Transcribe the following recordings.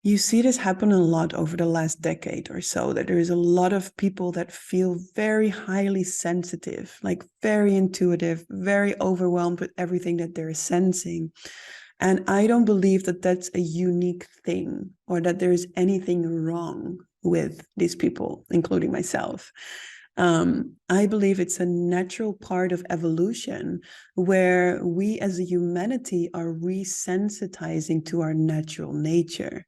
You see this happen a lot over the last decade or so, that there is a lot of people that feel very highly sensitive, like very intuitive, very overwhelmed with everything that they're sensing. And I don't believe that that's a unique thing or that there is anything wrong with these people, including myself. I believe it's a natural part of evolution where we as a humanity are resensitizing to our natural nature.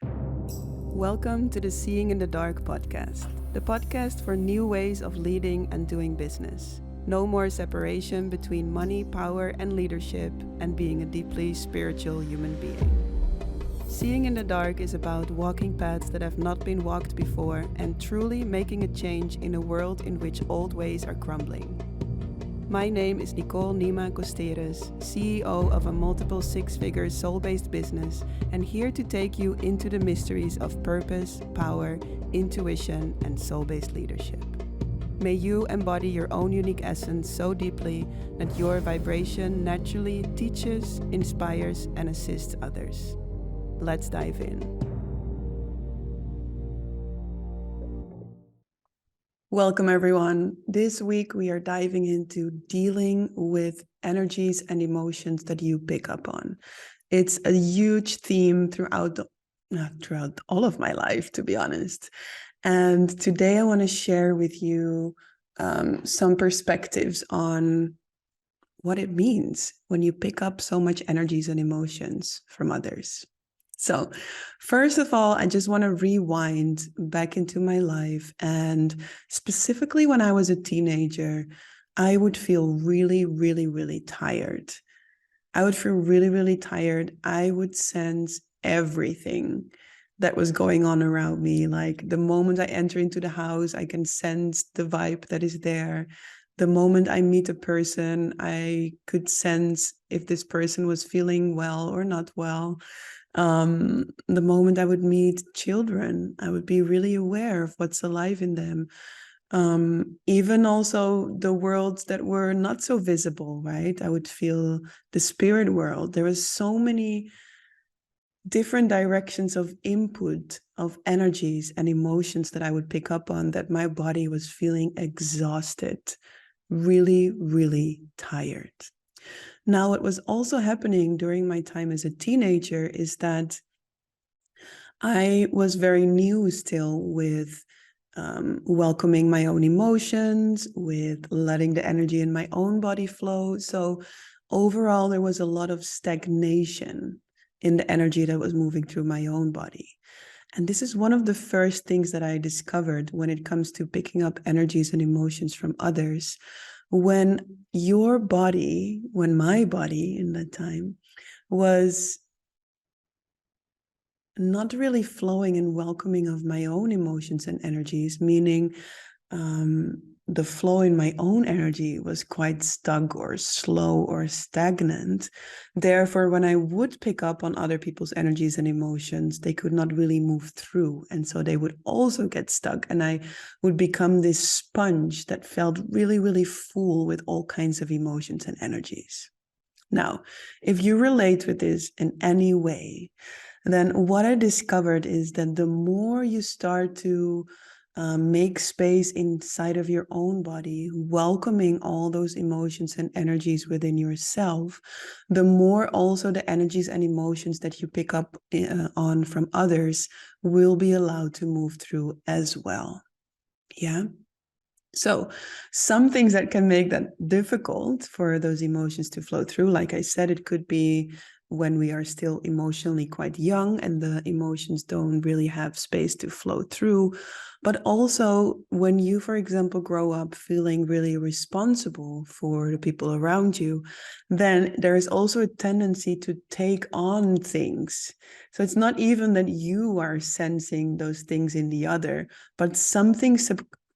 Welcome to the Seeing in the Dark podcast, the podcast for new ways of leading and doing business. No more separation between money, power, and leadership, and being a deeply spiritual human being. Seeing in the Dark is about walking paths that have not been walked before and truly making a change in a world in which old ways are crumbling. My name is Nicole Nima Costeres, CEO of a multiple six-figure soul-based business, and here to take you into the mysteries of purpose, power, intuition, and soul-based leadership. May you embody your own unique essence so deeply that your vibration naturally teaches, inspires, and assists others. Let's dive in. Welcome, everyone. This week, we are diving into dealing with energies and emotions that you pick up on. It's a huge theme throughout all of my life, to be honest. And today I want to share with you some perspectives on what it means when you pick up so much energies and emotions from others. So first of all, I just want to rewind back into my life. And specifically when I was a teenager, I would feel really, really, really tired. I would feel really, really tired. I would sense everything that was going on around me. Like the moment I enter into the house, I can sense the vibe that is there. The moment I meet a person, I could sense if this person was feeling well or not well. The moment I would meet children, I would be really aware of what's alive in them. Even also the worlds that were not so visible, right? I would feel the spirit world. There was so many different directions of input of energies and emotions that I would pick up on, that my body was feeling exhausted, really, really tired. Now, what was also happening during my time as a teenager is that I was very new still with welcoming my own emotions, with letting the energy in my own body flow. So overall, there was a lot of stagnation in the energy that was moving through my own body. And this is one of the first things that I discovered when it comes to picking up energies and emotions from others. When my body in that time was not really flowing and welcoming of my own emotions and energies, meaning the flow in my own energy was quite stuck or slow or stagnant. Therefore, when I would pick up on other people's energies and emotions, they could not really move through. And so they would also get stuck. And I would become this sponge that felt really, really full with all kinds of emotions and energies. Now, if you relate with this in any way, then what I discovered is that the more you start to make space inside of your own body, welcoming all those emotions and energies within yourself, the more also the energies and emotions that you pick up on from others will be allowed to move through as well. Yeah. So some things that can make that difficult for those emotions to flow through, like I said, it could be when we are still emotionally quite young and the emotions don't really have space to flow through. But also when you, for example, grow up feeling really responsible for the people around you, then there is also a tendency to take on things. So it's not even that you are sensing those things in the other, but something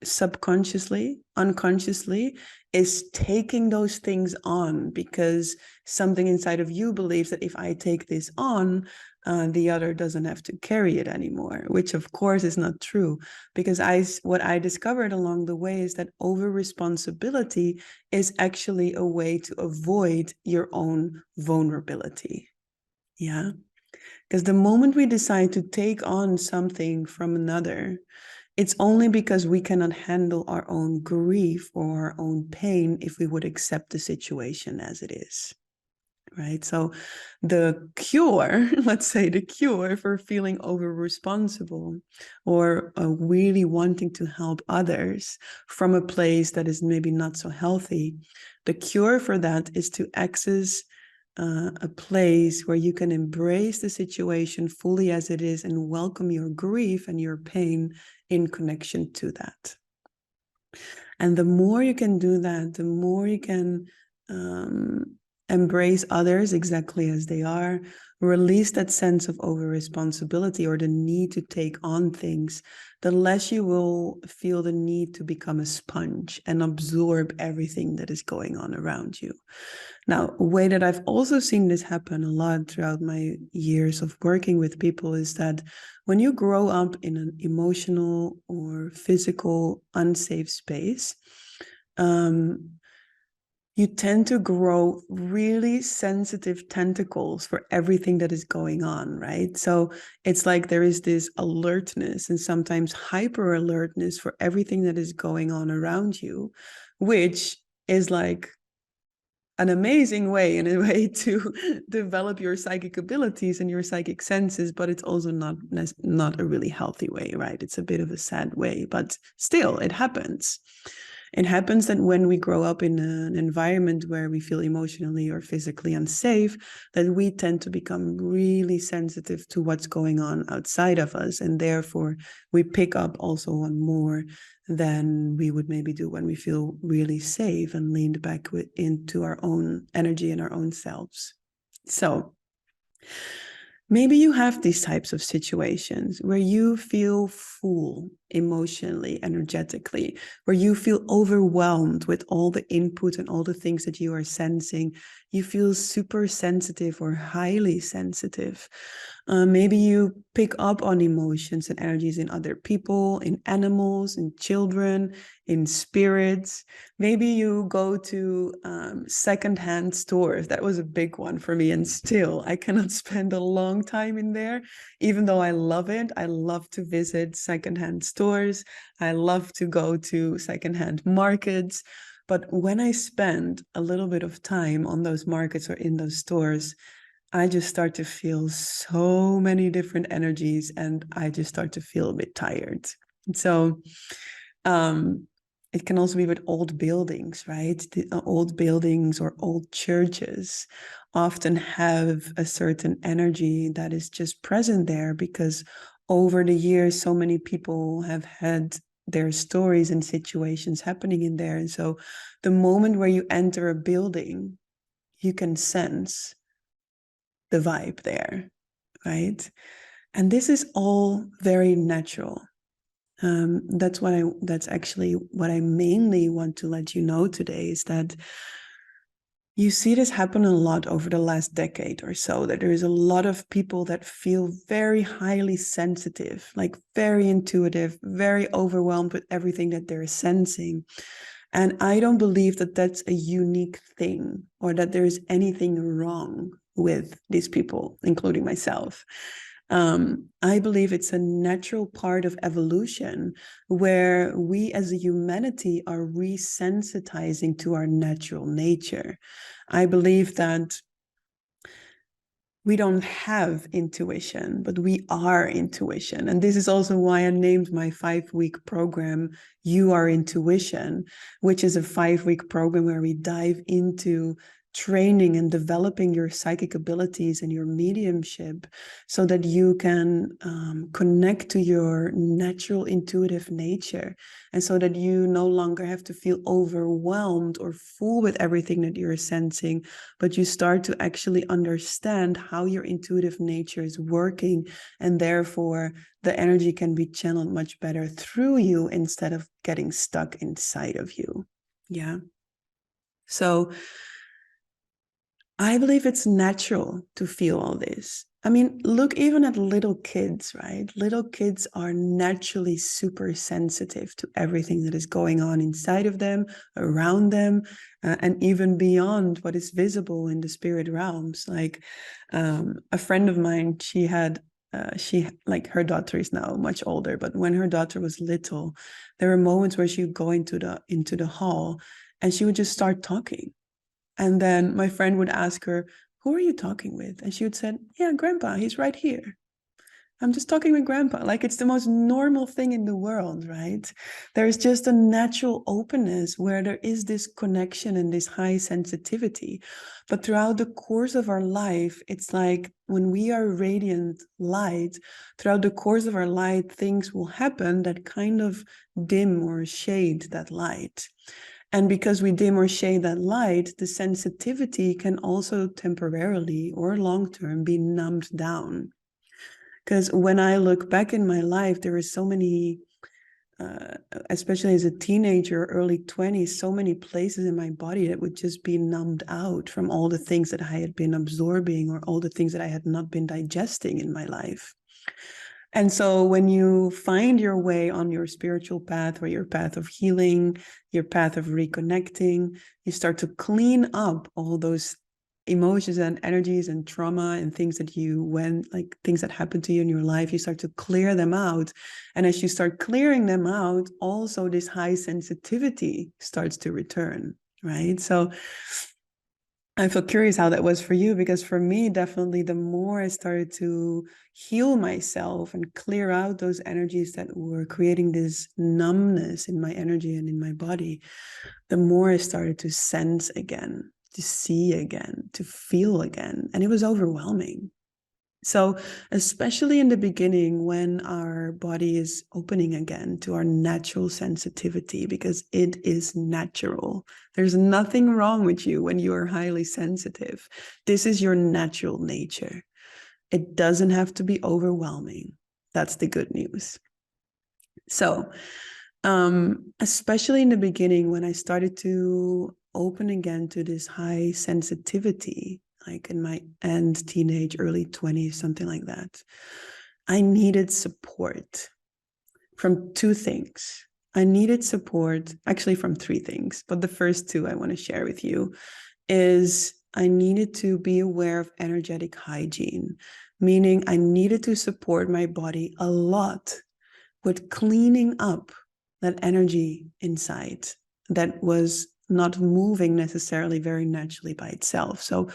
subconsciously, unconsciously, is taking those things on because something inside of you believes that if I take this on, the other doesn't have to carry it anymore, which of course is not true, because what I discovered along the way is that over responsibility is actually a way to avoid your own vulnerability. Yeah. Because the moment we decide to take on something from another, it's only because we cannot handle our own grief or our own pain if we would accept the situation as it is. Right? So the cure, let's say the cure for feeling over responsible or really wanting to help others from a place that is maybe not so healthy, the cure for that is to access a place where you can embrace the situation fully as it is and welcome your grief and your pain in connection to that. And the more you can do that, the more you can embrace others exactly as they are, release that sense of over responsibility or the need to take on things, the less you will feel the need to become a sponge and absorb everything that is going on around you. Now, a way that I've also seen this happen a lot throughout my years of working with people is that when you grow up in an emotional or physical unsafe space, you tend to grow really sensitive tentacles for everything that is going on, right? So it's like there is this alertness and sometimes hyper alertness for everything that is going on around you, which is like an amazing way in a way to develop your psychic abilities and your psychic senses, but it's also not a really healthy way, right? It's a bit of a sad way, but still it happens. It happens that when we grow up in an environment where we feel emotionally or physically unsafe, that we tend to become really sensitive to what's going on outside of us. And therefore, we pick up also on more than we would maybe do when we feel really safe and leaned back into our own energy and our own selves. So maybe you have these types of situations where you feel full emotionally, energetically, where you feel overwhelmed with all the input and all the things that you are sensing. You feel super sensitive or highly sensitive. Maybe you pick up on emotions and energies in other people, in animals, in children, in spirits. Maybe you go to secondhand stores. That was a big one for me. And still, I cannot spend a long time in there, even though I love it. I love to visit secondhand stores. I love to go to secondhand markets. But when I spend a little bit of time on those markets or in those stores, I just start to feel so many different energies and I just start to feel a bit tired. So it can also be with old buildings, right? The old buildings or old churches often have a certain energy that is just present there because over the years, so many people have had their stories and situations happening in there. And so the moment where you enter a building, you can sense the vibe there, right? And this is all very natural. That's actually what I mainly want to let you know today is that you see this happen a lot over the last decade or so, that there is a lot of people that feel very highly sensitive, like very intuitive, very overwhelmed with everything that they're sensing. And I don't believe that that's a unique thing or that there is anything wrong with these people, including myself. I believe it's a natural part of evolution where we as a humanity are resensitizing to our natural nature. I believe that we don't have intuition, but we are intuition. And this is also why I named my 5-week program, You Are Intuition, which is a 5-week program where we dive into training and developing your psychic abilities and your mediumship so that you can connect to your natural intuitive nature and so that you no longer have to feel overwhelmed or full with everything that you're sensing, but you start to actually understand how your intuitive nature is working, and therefore the energy can be channeled much better through you instead of getting stuck inside of you. Yeah. So I believe it's natural to feel all this. I mean, look even at little kids, right? Little kids are naturally super sensitive to everything that is going on inside of them, around them, and even beyond what is visible in the spirit realms. Like a friend of mine, she like her daughter is now much older, but when her daughter was little, there were moments where she would go into the hall and she would just start talking. And then my friend would ask her, "Who are you talking with?" And she would say, "Yeah, Grandpa, he's right here. I'm just talking with Grandpa." Like it's the most normal thing in the world, right? There's just a natural openness where there is this connection and this high sensitivity. But throughout the course of our life, it's like when we are radiant light, throughout the course of our life, things will happen that kind of dim or shade that light. And because we dim or shade that light, the sensitivity can also temporarily or long term be numbed down. Because when I look back in my life, there are so many, especially as a teenager, early 20s, so many places in my body that would just be numbed out from all the things that I had been absorbing or all the things that I had not been digesting in my life. And so when you find your way on your spiritual path or your path of healing, your path of reconnecting, you start to clean up all those emotions and energies and trauma and things that you went, like things that happened to you in your life, you start to clear them out. And as you start clearing them out, also this high sensitivity starts to return, right? So I feel curious how that was for you, because for me, definitely the more I started to heal myself and clear out those energies that were creating this numbness in my energy and in my body, the more I started to sense again, to see again, to feel again. And it was overwhelming. So, especially in the beginning, when our body is opening again to our natural sensitivity, because it is natural. There's nothing wrong with you when you are highly sensitive. This is your natural nature. It doesn't have to be overwhelming. That's the good news. So, especially in the beginning, when I started to open again to this high sensitivity, like in my end teenage, early 20s, something like that, I needed support from two things. I needed support actually from three things, but the first two I want to share with you is I needed to be aware of energetic hygiene, meaning I needed to support my body a lot with cleaning up that energy inside that was not moving necessarily very naturally by itself. So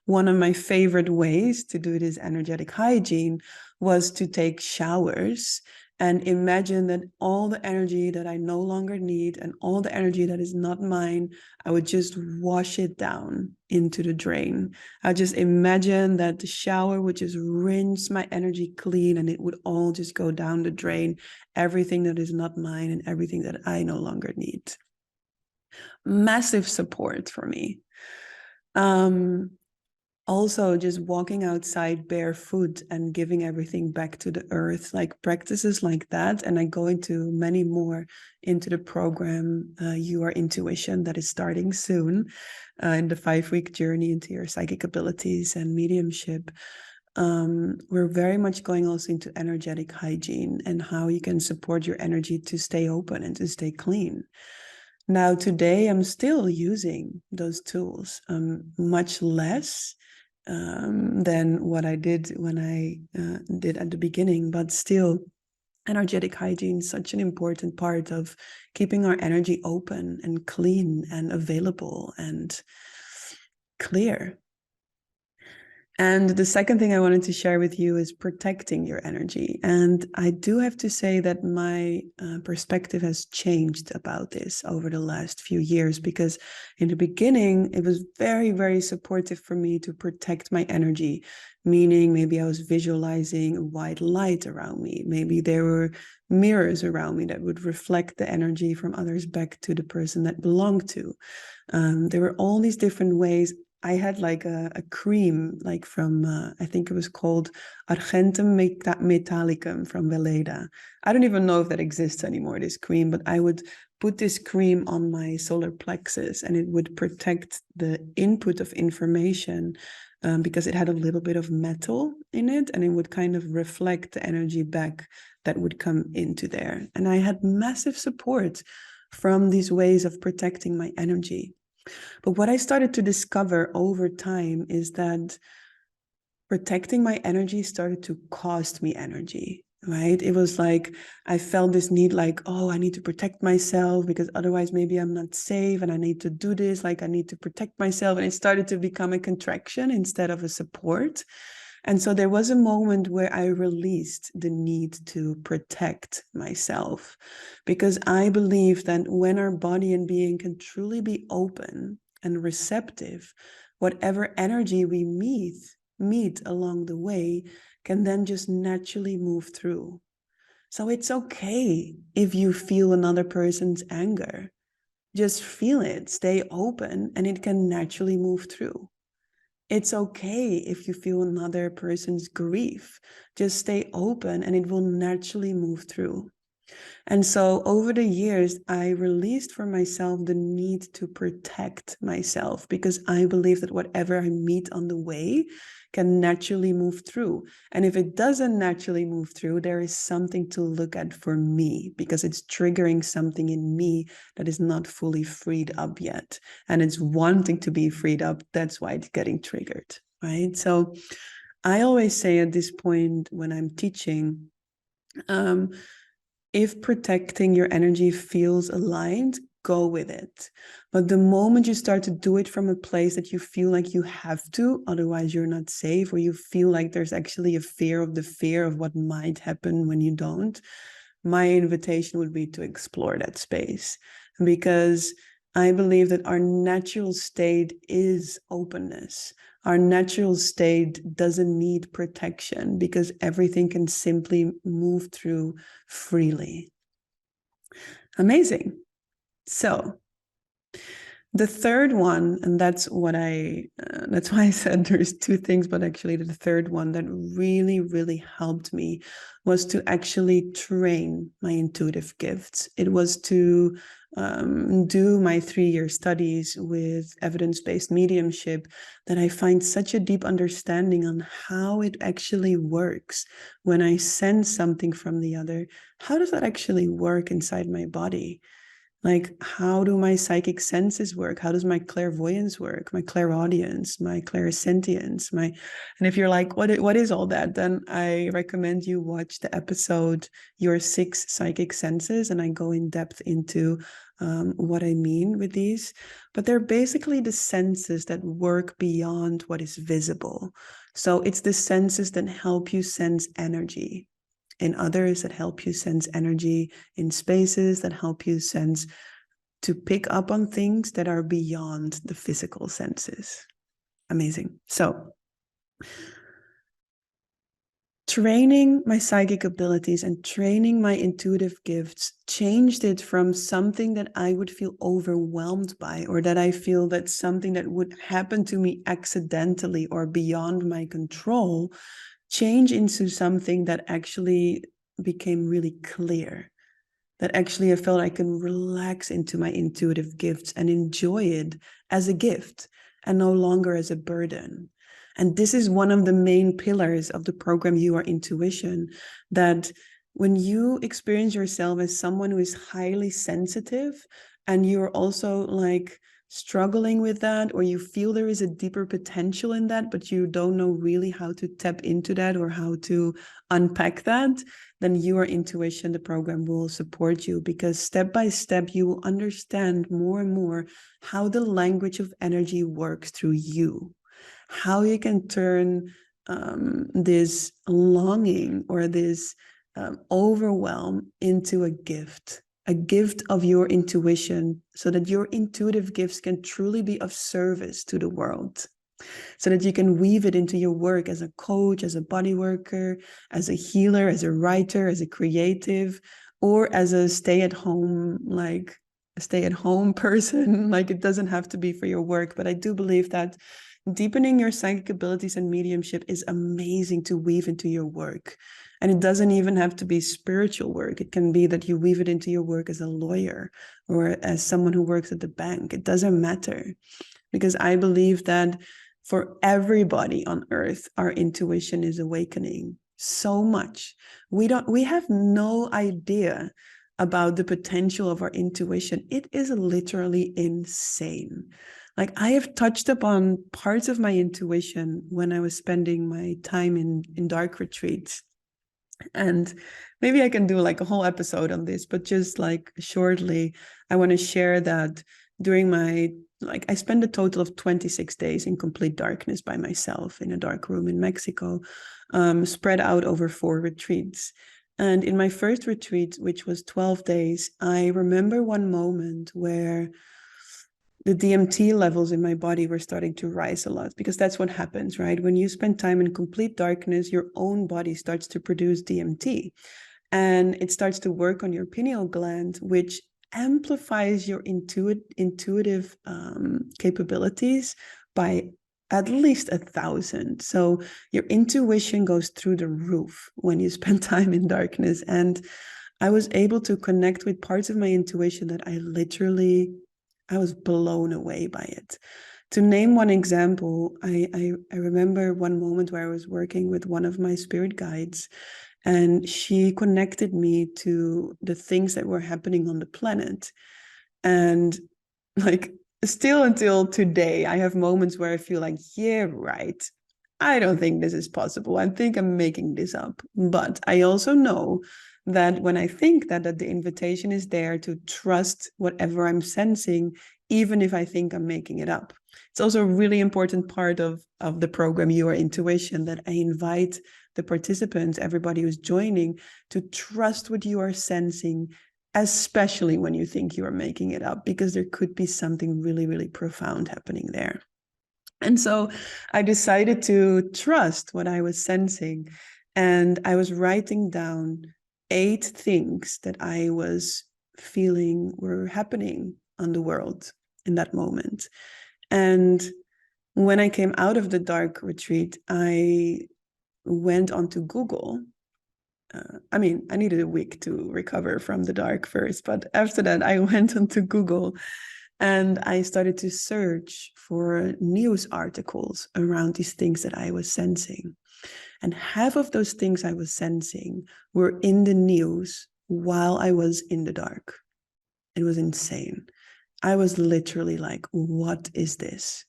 one of my favorite ways to do this energetic hygiene was to take showers and imagine that all the energy that I no longer need and all the energy that is not mine, I would just wash it down into the drain. I just imagine that the shower would just rinse my energy clean and it would all just go down the drain, everything that is not mine and everything that I no longer need. Massive support for me. Also, just walking outside barefoot and giving everything back to the earth, like practices like that. And I go into many more into the program, Your Intuition, that is starting soon, in the 5-week journey into your psychic abilities and mediumship. We're very much going also into energetic hygiene and how you can support your energy to stay open and to stay clean. Now, today, I'm still using those tools, much less than what I did when I did at the beginning, but still, energetic hygiene is such an important part of keeping our energy open and clean and available and clear. And the second thing I wanted to share with you is protecting your energy. And I do have to say that my perspective has changed about this over the last few years, because in the beginning, it was very, very supportive for me to protect my energy, meaning maybe I was visualizing a white light around me. Maybe there were mirrors around me that would reflect the energy from others back to the person that belonged to. There were all these different ways. I had like a cream, like from, I think it was called Argentum Metallicum from Veleda. I don't even know if that exists anymore, this cream, but I would put this cream on my solar plexus and it would protect the input of information because it had a little bit of metal in it, and it would kind of reflect the energy back that would come into there. And I had massive support from these ways of protecting my energy. But what I started to discover over time is that protecting my energy started to cost me energy, right? It was like I felt this need, like, oh, I need to protect myself because otherwise maybe I'm not safe, and I need to do this, like I need to protect myself. And it started to become a contraction instead of a support. And so there was a moment where I released the need to protect myself, because I believe that when our body and being can truly be open and receptive, whatever energy we meet along the way can then just naturally move through. So it's okay if you feel another person's anger. Just feel it, stay open, and it can naturally move through. It's okay if you feel another person's grief. Just stay open and it will naturally move through. And so over the years, I released for myself the need to protect myself, because I believe that whatever I meet on the way can naturally move through. And if it doesn't naturally move through, there is something to look at for me, because it's triggering something in me that is not fully freed up yet. And it's wanting to be freed up. That's why it's getting triggered, right? So I always say at this point when I'm teaching, if protecting your energy feels aligned, go with it. But the moment you start to do it from a place that you feel like you have to, otherwise you're not safe, or you feel like there's actually a fear of what might happen when you don't, my invitation would be to explore that space. Because I believe that our natural state is openness. Our natural state doesn't need protection, because everything can simply move through freely. Amazing. So the third one, and that's why I said there's two things, but actually the third one that really, really helped me was to actually train my intuitive gifts. It was to do my 3-year studies with evidence-based mediumship, that I find such a deep understanding on how it actually works when I sense something from the other. How does that actually work inside my body? Like, how do my psychic senses work? How does my clairvoyance work? My clairaudience, my clairsentience, and if you're like, what is all that? Then I recommend you watch the episode, Your 6 Psychic Senses, and I go in depth into what I mean with these. But they're basically the senses that work beyond what is visible. So it's the senses that help you sense energy in others, that help you sense energy in spaces, that help you sense to pick up on things that are beyond the physical senses. Amazing. So training my psychic abilities and training my intuitive gifts changed it from something that I would feel overwhelmed by, or that I feel that's something that would happen to me accidentally or beyond my control, change into something that actually became really clear, that actually I felt I can relax into my intuitive gifts and enjoy it as a gift and no longer as a burden. And this is one of the main pillars of the program, Your Intuition, that when you experience yourself as someone who is highly sensitive, and you're also like struggling with that, or you feel there is a deeper potential in that, but you don't know really how to tap into that or how to unpack that, then Your Intuition, the program, will support you, because step by step you will understand more and more how the language of energy works through you, how you can turn this longing or this overwhelm into a gift of your intuition, so that your intuitive gifts can truly be of service to the world, so that you can weave it into your work as a coach, as a body worker, as a healer, as a writer, as a creative, or as a stay-at-home person. Like, it doesn't have to be for your work, but I do believe that deepening your psychic abilities and mediumship is amazing to weave into your work. And it doesn't even have to be spiritual work. It can be that you weave it into your work as a lawyer or as someone who works at the bank. It doesn't matter, because I believe that For everybody on earth, our intuition is awakening so much. We have no idea about the potential of our intuition. It is literally insane. Like, I have touched upon parts of my intuition when I was spending my time in dark retreats. And maybe I can do like a whole episode on this, but just like shortly, I want to share that during my, like, I spent a total of 26 days in complete darkness by myself in a dark room in Mexico, spread out over 4 retreats. And in my first retreat, which was 12 days, I remember one moment where the DMT levels in my body were starting to rise a lot, because that's what happens, right? When you spend time in complete darkness, your own body starts to produce DMT, and it starts to work on your pineal gland, which amplifies your intuitive capabilities by at least 1,000. So your intuition goes through the roof when you spend time in darkness. And I was able to connect with parts of my intuition that I was blown away by it. To name one example, I remember one moment where I was working with one of my spirit guides, and she connected me to the things that were happening on the planet. And like, still until today, I have moments where I feel like, yeah, right. I don't think this is possible. I think I'm making this up. But I also know that when I think that the invitation is there to trust whatever I'm sensing, even if I think I'm making it up. It's also a really important part of the program, Your Intuition, that I invite the participants, everybody who's joining, to trust what you are sensing, especially when you think you are making it up, because there could be something really, really profound happening there. And so I decided to trust what I was sensing. And I was writing down 8 things that I was feeling were happening on the world in that moment. And when I came out of the dark retreat, I went onto Google. I needed a week to recover from the dark first, but after that, I went onto Google and I started to search for news articles around these things that I was sensing. And half of those things I was sensing were in the news while I was in the dark. It was insane. I was literally like, what is this?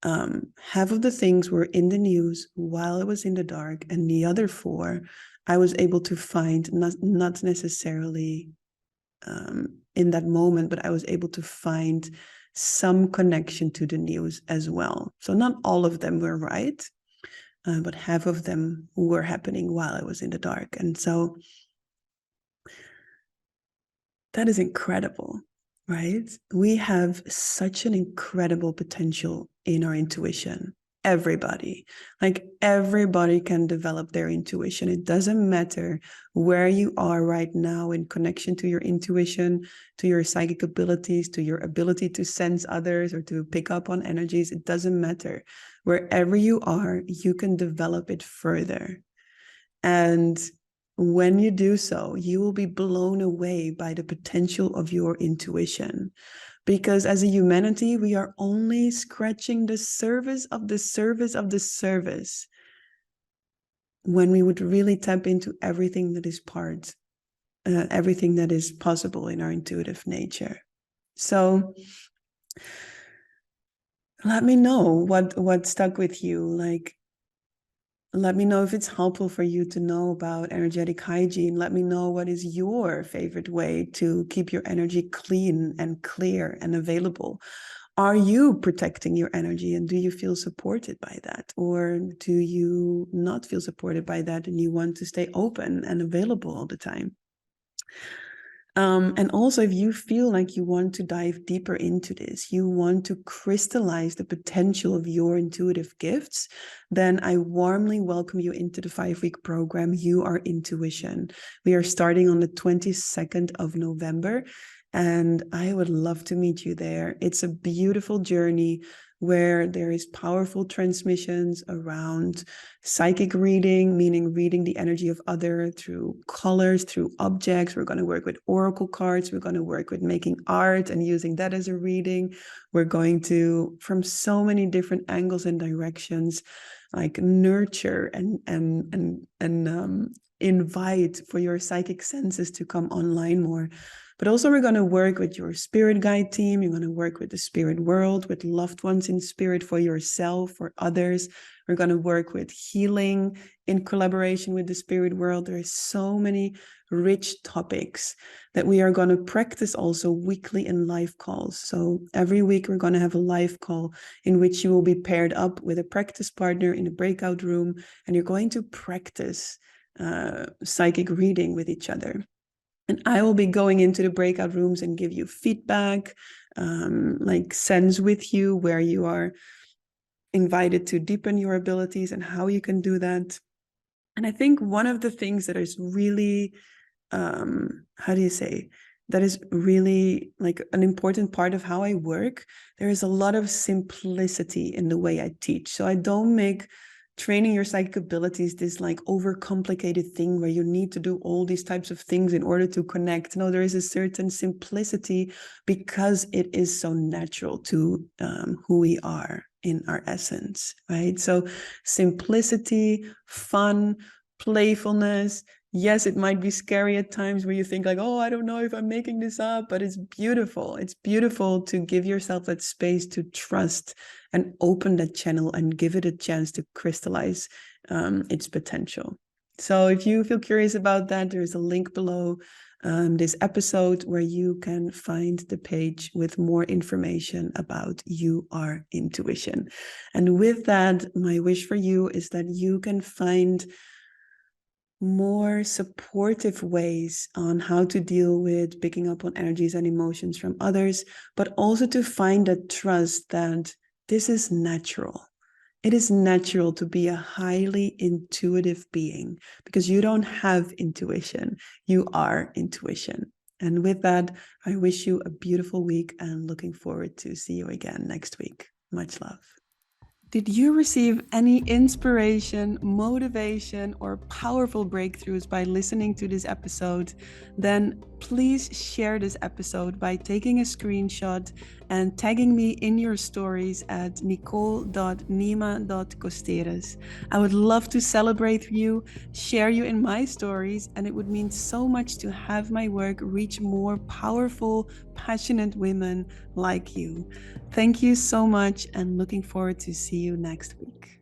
Half of the things were in the news while I was in the dark, and the other 4 I was able to find, not necessarily in that moment, but I was able to find some connection to the news as well. So not all of them were right, but half of them were happening while I was in the dark. And so that is incredible, right? We have such an incredible potential in our intuition. Everybody can develop their intuition. It doesn't matter where you are right now in connection to your intuition, to your psychic abilities, to your ability to sense others or to pick up on energies. It doesn't matter. Wherever you are, you can develop it further. And when you do so, you will be blown away by the potential of your intuition. Because as a humanity, we are only scratching the surface of the surface of the surface when we would really tap into everything that is everything that is possible in our intuitive nature. So let me know what stuck with you. Like, let me know if it's helpful for you to know about energetic hygiene. Let me know what is your favorite way to keep your energy clean and clear and available. Are you protecting your energy, and do you feel supported by that? Or do you not feel supported by that and you want to stay open and available all the time? And also, if you feel like you want to dive deeper into this, you want to crystallize the potential of your intuitive gifts, then I warmly welcome you into the 5-week program, You Are Intuition. We are starting on the 22nd of November, and I would love to meet you there. It's a beautiful journey where there is powerful transmissions around psychic reading, meaning reading the energy of other through colors, through objects. We're going to work with oracle cards. We're going to work with making art and using that as a reading. We're going to, from so many different angles and directions, like nurture and invite for your psychic senses to come online more. But also we're going to work with your spirit guide team. You're going to work with the spirit world, with loved ones in spirit, for yourself, for others. We're going to work with healing in collaboration with the spirit world. There are so many rich topics that we are going to practice also weekly in live calls. So every week we're going to have a live call in which you will be paired up with a practice partner in a breakout room, and you're going to practice psychic reading with each other. And I will be going into the breakout rooms and give you feedback, like sense with you where you are invited to deepen your abilities and how you can do that. And I think one of the things that is really, how do you say, that is really like an important part of how I work, there is a lot of simplicity in the way I teach. So I don't make training your psychic abilities this like overcomplicated thing where you need to do all these types of things in order to connect. No, there is a certain simplicity because it is so natural to who we are in our essence, right? So simplicity, fun, playfulness. Yes, it might be scary at times where you think like, oh, I don't know if I'm making this up, but it's beautiful. It's beautiful to give yourself that space to trust and open that channel and give it a chance to crystallize its potential. So if you feel curious about that, there's a link below this episode where you can find the page with more information about You Are Intuition. And with that, my wish for you is that you can find more supportive ways on how to deal with picking up on energies and emotions from others, but also to find that trust that this is natural. It is natural to be a highly intuitive being because you don't have intuition. You are intuition. And with that, I wish you a beautiful week and looking forward to see you again next week. Much love. Did you receive any inspiration, motivation, or powerful breakthroughs by listening to this episode? Then please share this episode by taking a screenshot and tagging me in your stories at nicole.nima.costeres. I would love to celebrate you, share you in my stories, and it would mean so much to have my work reach more powerful, passionate women like you. Thank you so much, and looking forward to see you next week.